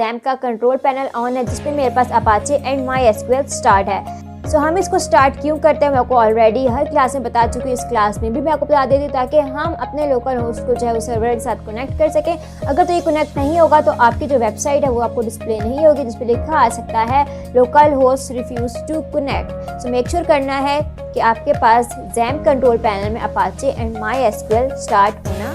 XAMPP का control panel on है जिसमें मेरे पास अपाचे एंड MySQL स्टार्ट है। सो हम इसको स्टार्ट क्यों करते हैं मैं आपको ऑलरेडी हर क्लास में बता चुकी हूँ, इस क्लास में भी मैं आपको बता देती हूँ ताकि हम अपने लोकल होस्ट को जो है वो सर्वर के साथ कनेक्ट कर सकें। अगर तो ये कनेक्ट नहीं होगा तो आपकी जो वेबसाइट है वो आपको डिस्प्ले नहीं होगी, जिस पर लिखा आ सकता है local host refuse to connect. So make sure करना है कि आपके पास XAMPP कंट्रोल पैनल में अपाचे एंड MySQL स्टार्ट होना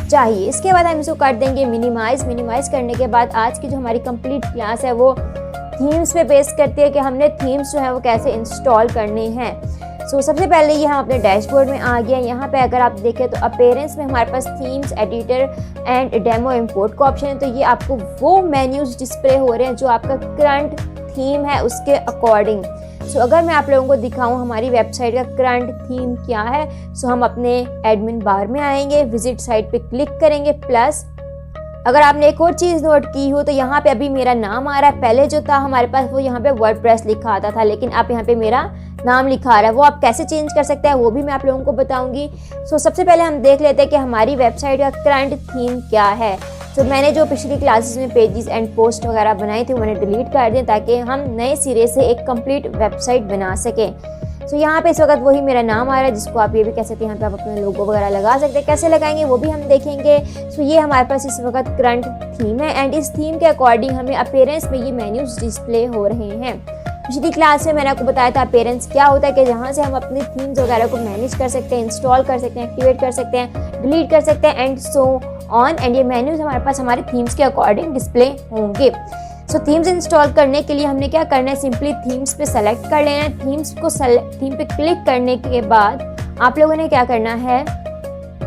चाहिए। इसके बाद हम इसको कर देंगे मिनिमाइज करने के बाद आज की जो हमारी कंप्लीट क्लास है वो थीम्स पे बेस करती है कि हमने थीम्स जो है वो कैसे इंस्टॉल करने हैं। सो सबसे पहले ये हम अपने डैशबोर्ड में आ गए। यहाँ पे अगर आप देखें तो अपीयरेंस में हमारे पास themes, editor and demo import का ऑप्शन है। तो ये आपको वो मेन्यूज डिस्प्ले हो रहे हैं जो आपका करंट थीम है उसके अकॉर्डिंग। सो अगर मैं आप लोगों को दिखाऊं हमारी वेबसाइट का करंट थीम क्या है, सो हम अपने एडमिन बार में आएंगे, विजिट साइट पे क्लिक करेंगे, प्लस अगर आपने एक और चीज़ नोट की हो तो यहाँ पे अभी मेरा नाम आ रहा है। पहले जो था हमारे पास वो यहाँ पे वर्डप्रेस लिखा आता था, लेकिन आप यहाँ पे मेरा नाम लिखा आ रहा है। वो आप कैसे चेंज कर सकते हैं वो भी मैं आप लोगों को बताऊंगी। सो सबसे पहले हम देख लेते हैं कि हमारी वेबसाइट का करंट थीम क्या है। तो मैंने जो पिछली क्लासेस में पेजेस एंड पोस्ट वगैरह बनाई थी मैंने डिलीट कर दिए ताकि हम नए सिरे से एक कंप्लीट वेबसाइट बना सकें। सो यहाँ पे इस वक्त वही मेरा नाम आ रहा है, जिसको आप ये भी कह सकते हैं। यहाँ पे आप अपने लोगो वगैरह लगा सकते हैं, कैसे लगाएंगे वो भी हम देखेंगे। सो ये हमारे पास इस वक्त करंट थीम है एंड इस थीम के अकॉर्डिंग हमें अपीयरेंस में ये मेन्यूज डिस्प्ले हो रहे हैं। पिछली क्लास में मैंने आपको बताया था अपीयरेंस क्या होता है, कि जहाँ से हम अपनी थीम्स वगैरह को मैनेज कर सकते हैं, इंस्टॉल कर सकते हैं, एक्टिवेट कर सकते हैं, डिलीट कर सकते हैं एंड सो ऑन। एंड ये मेन्यूज हमारे पास हमारे थीम्स के अकॉर्डिंग डिस्प्ले होंगे। सो थीम्स इंस्टॉल करने के लिए हमने क्या करना है, सिंपली थीम्स पे सेलेक्ट कर लेना है। थीम्स को थीम पे क्लिक करने के बाद आप लोगों ने क्या करना है,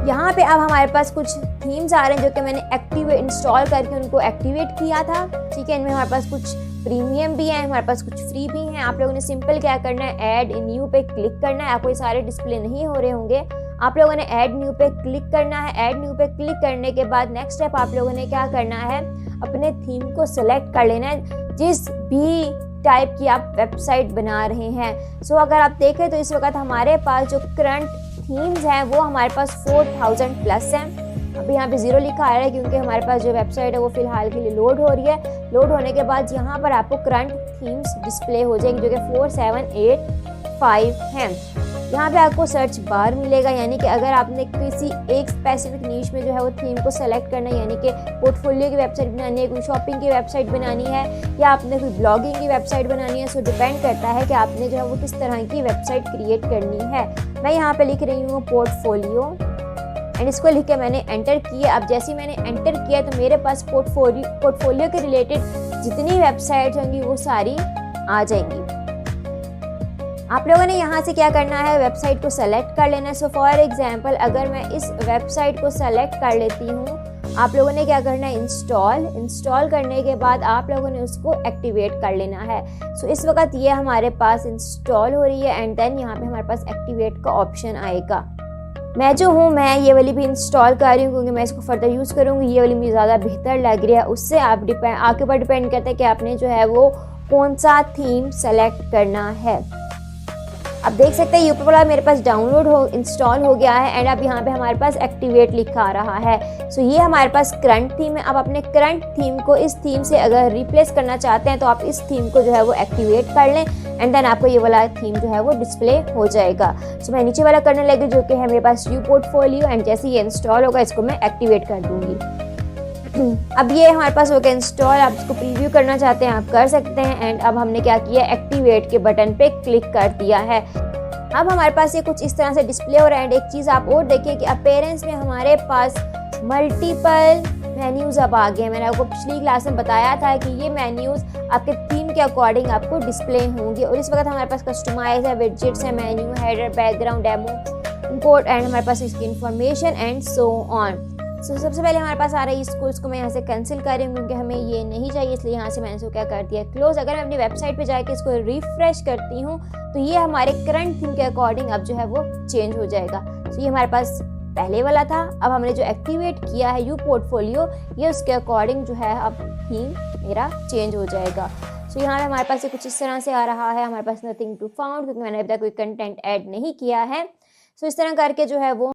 यहाँ पे अब हमारे पास कुछ थीम्स आ रहे हैं जो कि मैंने इंस्टॉल करके उनको एक्टिवेट किया था। ठीक है, इनमें हमारे पास कुछ प्रीमियम भी है, हमारे पास कुछ फ्री भी हैं। आप लोगों ने सिंपल क्या करना है, ऐड न्यू पे क्लिक करना है। आपको ये सारे डिस्प्ले नहीं हो रहे होंगे, आप लोगों ने ऐड न्यू पे क्लिक करना है। ऐड न्यू पे क्लिक करने के बाद नेक्स्ट स्टेप आप लोगों ने क्या करना है, अपने थीम को सेलेक्ट कर लेना है जिस भी टाइप की आप वेबसाइट बना रहे हैं। सो अगर आप देखें तो इस वक्त हमारे पास जो करंट थीम्स हैं वो हमारे पास 4000 प्लस हैं। अभी यहाँ पे 0 लिखा आ रहा है क्योंकि हमारे पास जो वेबसाइट है वो फिलहाल के लिए लोड हो रही है। लोड होने के बाद यहाँ पर आपको करंट थीम्स डिस्प्ले हो जाएंगी जो कि 4785 हैं। यहाँ पे आपको सर्च बार मिलेगा, यानी कि अगर आपने किसी एक स्पेसिफिक नीश में जो है वो थीम को सेलेक्ट करना है, यानी कि पोर्टफोलियो की वेबसाइट बनानी है, कोई शॉपिंग की वेबसाइट बनानी है या आपने कोई ब्लॉगिंग की वेबसाइट बनानी है, सो डिपेंड करता है कि आपने जो है वो किस तरह की वेबसाइट क्रिएट करनी है। मैं यहाँ पे लिख रही हूँ पोर्टफोलियो एंड इसको लिख के मैंने एंटर किया। अब जैसे ही मैंने एंटर किया तो मेरे पास पोर्टफोलियो के रिलेटेड जितनी वेबसाइट होंगी वो सारी आ जाएंगी। आप लोगों ने यहाँ से क्या करना है, वेबसाइट को सेलेक्ट कर लेना है। सो फॉर एग्जांपल अगर मैं इस वेबसाइट को सेलेक्ट कर लेती हूँ, आप लोगों ने क्या करना है, इंस्टॉल करने के बाद आप लोगों ने उसको एक्टिवेट कर लेना है। सो इस वक्त ये हमारे पास इंस्टॉल हो रही है एंड देन यहाँ पे हमारे पास एक्टिवेट का ऑप्शन आएगा। मैं जो हूँ मैं ये वाली भी इंस्टॉल कर रही हूँ क्योंकि मैं इसको फर्दर यूज़ करूँगी। ये वाली मुझे ज़्यादा बेहतर लग रही है, उससे आप आपके ऊपर डिपेंड करता है कि आपने जो है वो कौन सा थीम सेलेक्ट करना है। अब देख सकते हैं यूपी वाला मेरे पास इंस्टॉल हो गया है एंड अब यहाँ पे हमारे पास एक्टिवेट लिखा आ रहा है। सो ये हमारे पास करंट थीम है। अब अपने करंट थीम को इस थीम से अगर रिप्लेस करना चाहते हैं तो आप इस थीम को जो है वो एक्टिवेट कर लें एंड देन आपको ये वाला थीम जो है वो डिस्प्ले हो जाएगा। सो मैं नीचे वाला करने लगी जो कि है मेरे पास यू पोर्टफोलियो एंड जैसे ये इंस्टॉल होगा इसको मैं एक्टिवेट कर दूंगी। अब ये हमारे पास हो गया इंस्टॉल। आप इसको प्रीव्यू करना चाहते हैं आप कर सकते हैं एंड अब हमने क्या किया, एक्टिवेट के बटन पे क्लिक कर दिया है। अब हमारे पास ये कुछ इस तरह से डिस्प्ले हो रहा है एंड एक चीज़ आप और देखिए कि अपीयरेंस में हमारे पास मल्टीपल मेन्यूज अब आ गए हैं। मैंने आपको पिछली क्लास में बताया था कि ये मेन्यूज आपके थीम के अकॉर्डिंग आपको डिस्प्ले होंगे और इस वक्त हमारे पास कस्टमाइज है, विडजेट्स है, menu, header, background, demo, import and हमारे पास इसकी इन्फॉर्मेशन एंड सो ऑन। सो सबसे पहले हमारे पास आ रहा है इसको मैं यहाँ से कैंसिल कर रही हूँ क्योंकि हमें ये नहीं चाहिए, इसलिए यहाँ से मैंने इसको क्या कर दिया, क्लोज। अगर मैं अपनी वेबसाइट पे जाके इसको रिफ्रेश करती हूँ तो ये हमारे करंट थीम के अकॉर्डिंग अब जो है वो चेंज हो जाएगा। सो ये हमारे पास पहले वाला था, अब हमने जो एक्टिवेट किया है यू पोर्टफोलियो, ये उसके अकॉर्डिंग जो है अब थीम मेरा चेंज हो जाएगा। सो यहाँ पे हमारे पास ये कुछ इस तरह से आ रहा है। हमारे पास नथिंग टू फाउंड क्योंकि मैंने अभी तक कोई कंटेंट ऐड नहीं किया है। सो इस तरह करके जो है वो